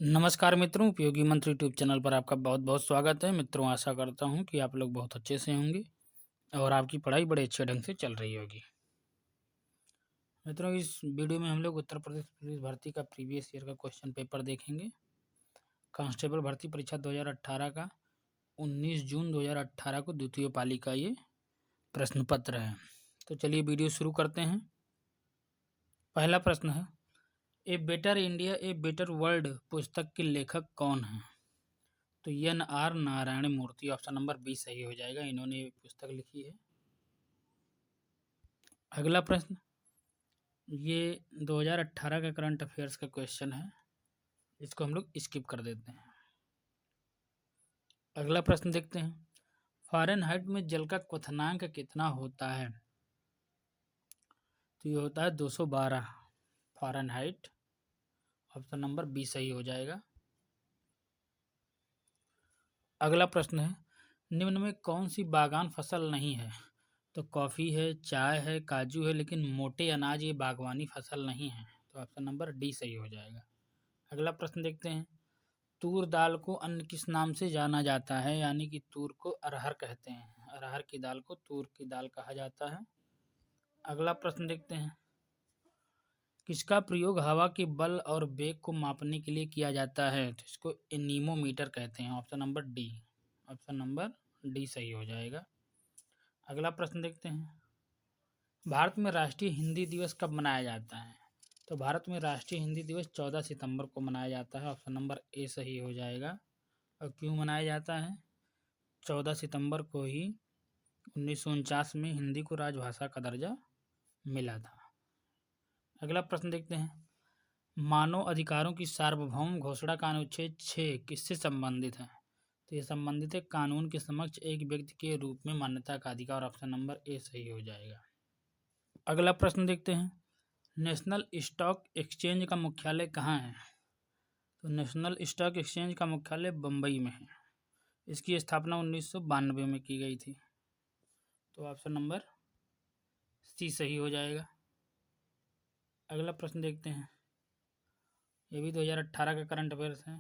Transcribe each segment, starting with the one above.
नमस्कार मित्रों, उपयोगी मंत्र यूट्यूब चैनल पर आपका बहुत बहुत स्वागत है। मित्रों, आशा करता हूं कि आप लोग बहुत अच्छे से होंगे और आपकी पढ़ाई बड़े अच्छे ढंग से चल रही होगी। मित्रों, इस वीडियो में हम लोग उत्तर प्रदेश पुलिस भर्ती का प्रीवियस ईयर का क्वेश्चन पेपर देखेंगे। कांस्टेबल भर्ती परीक्षा 2018 का 19 जून 2018 को द्वितीय पाली का ये प्रश्न पत्र है। तो चलिए वीडियो शुरू करते हैं। पहला प्रश्न है, a better India a better world पुस्तक के लेखक कौन हैं? तो NR नारायण मूर्ति, ऑप्शन नंबर बी सही हो जाएगा। इन्होंने ये पुस्तक लिखी है। अगला प्रश्न, ये 2018 का करंट अफेयर्स का क्वेश्चन है, इसको हम लोग स्किप कर देते हैं। अगला प्रश्न देखते हैं, फ़ारेनहाइट में जल का क्वथनांक कितना होता है? तो ये होता है 212 फ़ारेनहाइट, ऑप्शन नंबर बी सही हो जाएगा। अगला प्रश्न है, निम्न में कौन सी बागान फसल नहीं है? तो कॉफ़ी है, चाय है, काजू है, लेकिन मोटे अनाज ये बागवानी फसल नहीं है। तो ऑप्शन नंबर डी सही हो जाएगा। अगला प्रश्न देखते हैं, तूर दाल को अन्य किस नाम से जाना जाता है? यानी कि तूर को अरहर कहते हैं। अरहर की दाल को तूर की दाल कहा जाता है। अगला प्रश्न देखते हैं, किसका प्रयोग हवा के बल और वेग को मापने के लिए किया जाता है? तो इसको एनीमोमीटर कहते हैं। Option number D, option number D सही हो जाएगा। अगला प्रश्न देखते हैं, भारत में राष्ट्रीय हिंदी दिवस कब मनाया जाता है? तो भारत में राष्ट्रीय हिंदी दिवस 14 सितंबर को मनाया जाता है। ऑप्शन नंबर ए सही हो जाएगा। और क्यों मनाया जाता है? 14 सितंबर को ही 1949 में हिंदी को राजभाषा का दर्जा मिला था। अगला प्रश्न देखते हैं, मानव अधिकारों की सार्वभौम घोषणा का अनुच्छेद 6 किससे संबंधित है? तो ये संबंधित है कानून के समक्ष एक व्यक्ति के रूप में मान्यता का अधिकार। ऑप्शन नंबर ए सही हो जाएगा। अगला प्रश्न देखते हैं, नेशनल स्टॉक एक्सचेंज का मुख्यालय कहाँ है? तो नेशनल स्टॉक एक्सचेंज का मुख्यालय बम्बई में है। इसकी स्थापना 1992 में की गई थी। तो ऑप्शन नंबर सी सही हो जाएगा। अगला प्रश्न देखते हैं, ये भी 2018 का करंट अफेयर्स है।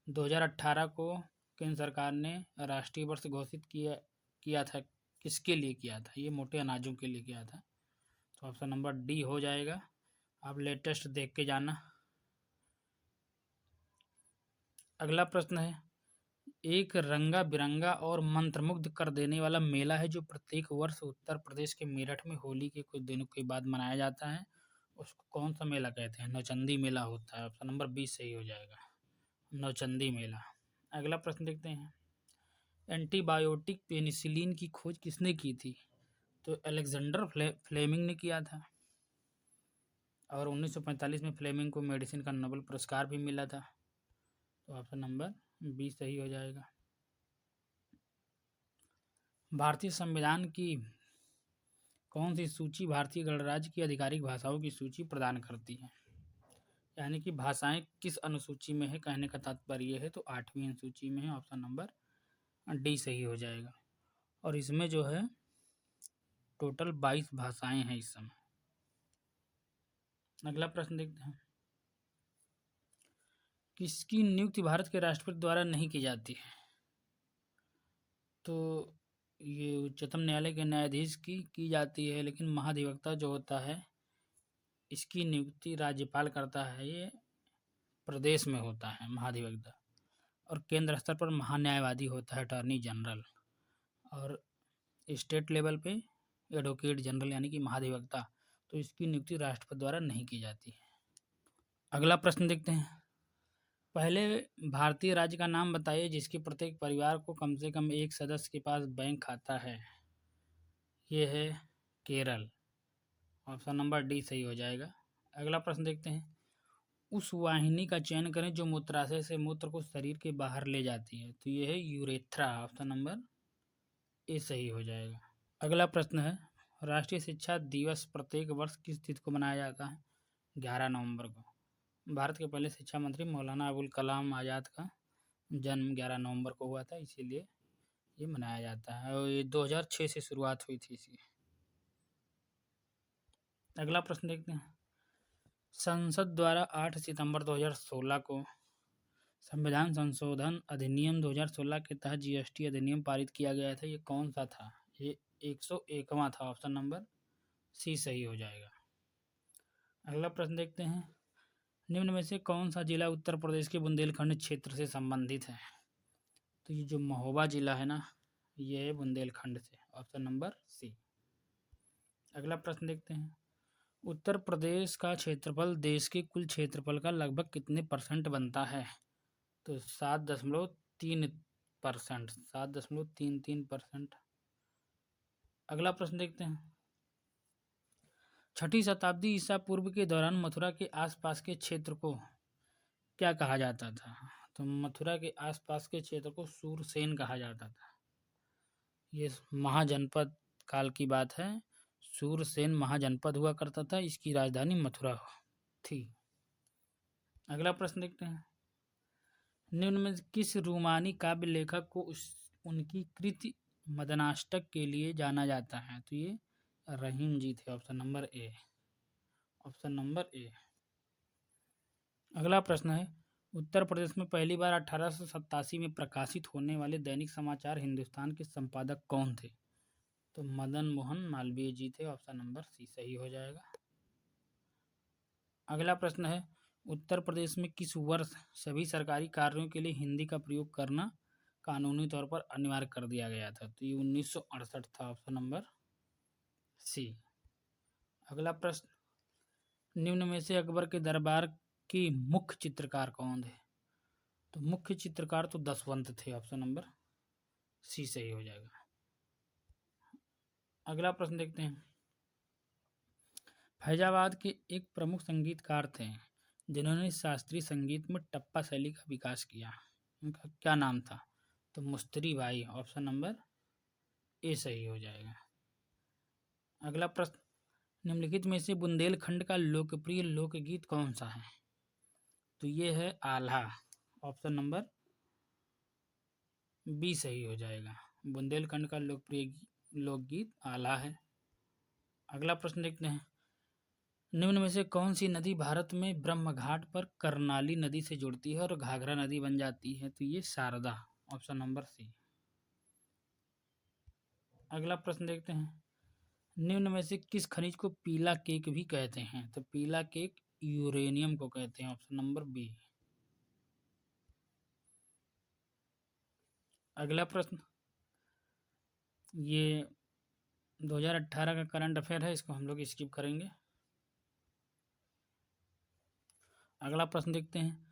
2018 को केंद्र सरकार ने राष्ट्रीय वर्ष घोषित किया था। किसके लिए किया था? ये मोटे अनाजों के लिए किया था। तो ऑप्शन नंबर डी हो जाएगा। आप लेटेस्ट देख के जाना। अगला प्रश्न है, एक रंगा बिरंगा और मंत्रमुग्ध कर देने वाला मेला है जो प्रत्येक वर्ष उत्तर प्रदेश के मेरठ में होली के कुछ दिनों के बाद मनाया जाता है, उसको कौन सा मेला कहते हैं? नौचंदी मेला होता है। ऑप्शन नंबर बी सही हो जाएगा, नौचंदी मेला। अगला प्रश्न देखते हैं, एंटीबायोटिक पेनिसिलिन की खोज किसने की थी? तो अलेक्जेंडर फ्लेमिंग ने किया था। और 1945 में फ्लेमिंग को मेडिसिन का नोबेल पुरस्कार भी मिला था। तो ऑप्शन नंबर बी सही हो जाएगा। भारतीय संविधान की कौन सी सूची भारतीय गणराज्य की आधिकारिक भाषाओं की सूची प्रदान करती है? यानी कि भाषाएं किस अनुसूची में है, कहने का तात्पर्य है। तो 8वीं अनुसूची में है। ऑप्शन नंबर डी सही हो जाएगा। और इसमें जो है टोटल 22 भाषाएं हैं इस समय। अगला प्रश्न देखते हैं, किसकी नियुक्ति भारत के राष्ट्रपति द्वारा नहीं की जाती है? तो ये उच्चतम न्यायालय के न्यायाधीश की जाती है, लेकिन महाधिवक्ता जो होता है इसकी नियुक्ति राज्यपाल करता है। ये प्रदेश में होता है महाधिवक्ता। और केंद्र स्तर पर महान्यायवादी होता है अटॉर्नी जनरल। और स्टेट लेवल पे एडवोकेट जनरल यानी कि महाधिवक्ता। तो इसकी नियुक्ति राष्ट्रपति द्वारा नहीं की जाती है। अगला प्रश्न देखते हैं, पहले भारतीय राज्य का नाम बताइए जिसके प्रत्येक परिवार को कम से कम एक सदस्य के पास बैंक खाता है। ये है केरल। ऑप्शन नंबर डी सही हो जाएगा। अगला प्रश्न देखते हैं, उस वाहिनी का चयन करें जो मूत्राशय से मूत्र को शरीर के बाहर ले जाती है। तो ये है यूरेथ्रा। ऑप्शन नंबर ए सही हो जाएगा। अगला प्रश्न है, राष्ट्रीय शिक्षा दिवस प्रत्येक वर्ष किस तिथि को मनाया जाता है? 11 नवंबर को। भारत के पहले शिक्षा मंत्री मौलाना अबुल कलाम आज़ाद का जन्म 11 नवंबर को हुआ था, इसीलिए ये मनाया जाता है। और ये 2006 से शुरुआत हुई थी इसकी। अगला प्रश्न देखते हैं, संसद द्वारा 8 सितंबर 2016 को संविधान संशोधन अधिनियम 2016 के तहत जीएसटी अधिनियम पारित किया गया था, ये कौन सा था? ये 101वां था। ऑप्शन नंबर सी सही हो जाएगा। अगला प्रश्न देखते हैं, निम्न में से कौन सा जिला उत्तर प्रदेश के बुंदेलखंड क्षेत्र से संबंधित है? तो ये जो महोबा जिला है ना, ये है बुंदेलखंड से। Option number C. अगला प्रश्न देखते हैं, उत्तर प्रदेश का क्षेत्रफल देश के कुल क्षेत्रफल का लगभग कितने % बनता है? तो 7.3%, 7.33%। अगला प्रश्न देखते हैं, छठी शताब्दी ईसा पूर्व के दौरान मथुरा के आसपास के क्षेत्र को क्या कहा जाता था? तो मथुरा के आसपास के क्षेत्र को सूरसेन कहा जाता था। ये महाजनपद काल की बात है। सूरसेन महाजनपद हुआ करता था, इसकी राजधानी मथुरा थी। अगला प्रश्न देखते हैं, निम्न में किस रूमानी काव्य लेखक को उनकी कृति मदनाष्टक के लिए जाना जाता है? तो ये रहीम जी थे। Option number A. Option number A. अगला प्रश्न है, उत्तर प्रदेश में पहली बार 1887 में प्रकाशित होने वाले दैनिक समाचार हिंदुस्तान के संपादक कौन थे? तो मदन मोहन मालवीय जी थे। ऑप्शन नंबर सी सही हो जाएगा। अगला प्रश्न है, उत्तर प्रदेश में किस वर्ष सभी सरकारी कार्यों के लिए हिंदी का प्रयोग करना कानूनी तौर पर अनिवार्य कर दिया गया था? तो ये 1968 था। Option number C. अगला प्रश्न, निम्न में से अकबर के दरबार के मुख्य चित्रकार कौन थे? तो मुख्य चित्रकार तो दसवंत थे। ऑप्शन नंबर सी सही हो जाएगा। अगला प्रश्न देखते हैं, फैजाबाद के एक प्रमुख संगीतकार थे जिन्होंने शास्त्रीय संगीत में टप्पा शैली का विकास किया, उनका क्या नाम था? तो मुस्तरी बाई। ऑप्शन नंबर ए सही हो जाएगा। अगला प्रश्न, निम्नलिखित में से बुंदेलखंड का लोकप्रिय लोकगीत कौन सा है? तो ये है आल्हा। ऑप्शन नंबर बी सही हो जाएगा। बुंदेलखंड का लोकप्रिय लोकगीत आल्हा है। अगला प्रश्न देखते हैं, निम्न में से कौन सी नदी भारत में ब्रह्म घाट पर करनाली नदी से जुड़ती है और घाघरा नदी बन जाती है? तो ये शारदा। Option number C. अगला प्रश्न देखते हैं, निम्न में से किस खनिज को पीला केक भी कहते हैं? तो पीला केक यूरेनियम को कहते हैं। Option number B. अगला प्रश्न, ये 2018 का करंट अफेयर है, इसको हम लोग स्किप करेंगे। अगला प्रश्न देखते हैं,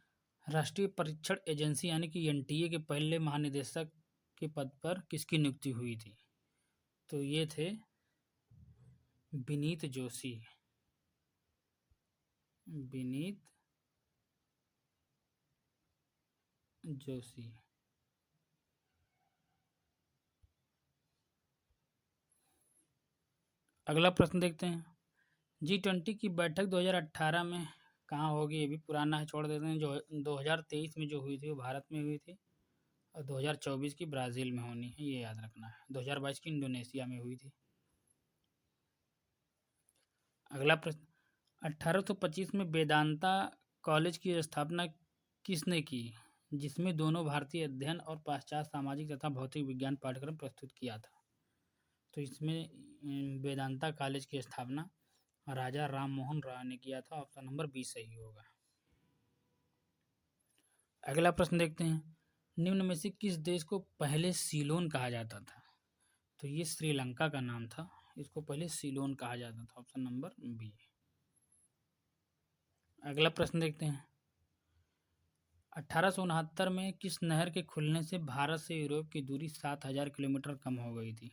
राष्ट्रीय परीक्षण एजेंसी यानी कि एनटीए के पहले महानिदेशक के पद पर किसकी नियुक्ति हुई थी? तो ये थे विनीत जोशी। विनीत जोशी। अगला प्रश्न देखते हैं, G20 की बैठक 2018 में कहाँ होगी? ये भी पुराना है, छोड़ देते हैं। जो 2023 में जो हुई थी वो भारत में हुई थी और 2024 की ब्राज़ील में होनी है, ये याद रखना है। 2022 की इंडोनेशिया में हुई थी। अगला प्रश्न, 1825 में वेदांता कॉलेज की स्थापना किसने की, जिसमें दोनों भारतीय अध्ययन और पाश्चात्य सामाजिक तथा भौतिक विज्ञान पाठ्यक्रम प्रस्तुत किया था? तो इसमें वेदांता कॉलेज की स्थापना राजा राम मोहन राय ने किया था। ऑप्शन नंबर बी सही होगा। अगला प्रश्न देखते हैं, निम्न में से किस देश को पहले सीलोन कहा जाता था? तो ये श्रीलंका का नाम था, इसको पहले सीलोन कहा जाता था। Option number B. अगला प्रश्न देखते हैं, 1869 में किस नहर के खुलने से भारत से यूरोप की दूरी 7000 किलोमीटर कम हो गई थी?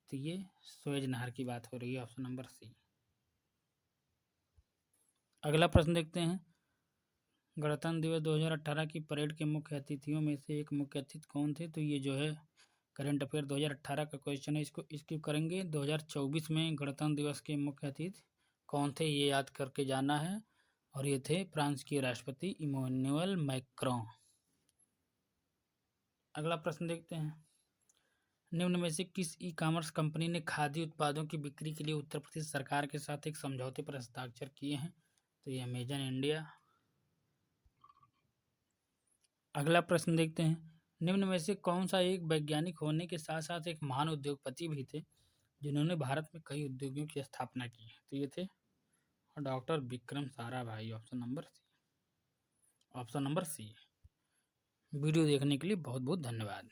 तो ये सुएज नहर की बात हो रही है। Option number C. अगला प्रश्न देखते हैं, गणतंत्र दिवस 2018 की परेड के मुख्य अतिथियों में से एक मुख्य अतिथि कौन थे? तो ये जो है करंट अफेयर 2018 का क्वेश्चन है, इसको स्किप करेंगे। 2024 में गणतंत्र दिवस के मुख्य अतिथि कौन थे, ये याद करके जाना है, और ये थे फ्रांस के राष्ट्रपति इमैनुअल मैक्रों। अगला प्रश्न देखते हैं, निम्न में से किस ई कॉमर्स कंपनी ने खाद्य उत्पादों की बिक्री के लिए उत्तर प्रदेश सरकार के साथ एक समझौते पर हस्ताक्षर किए हैं? तो ये अमेजन इंडिया। अगला प्रश्न देखते हैं, निम्न में से कौन सा एक वैज्ञानिक होने के साथ साथ एक महान उद्योगपति भी थे जिन्होंने भारत में कई उद्योगों की स्थापना की? तो ये थे doctor Vikram Sarabhai. Option number C. Option number C. Video देखने के लिए बहुत बहुत धन्यवाद।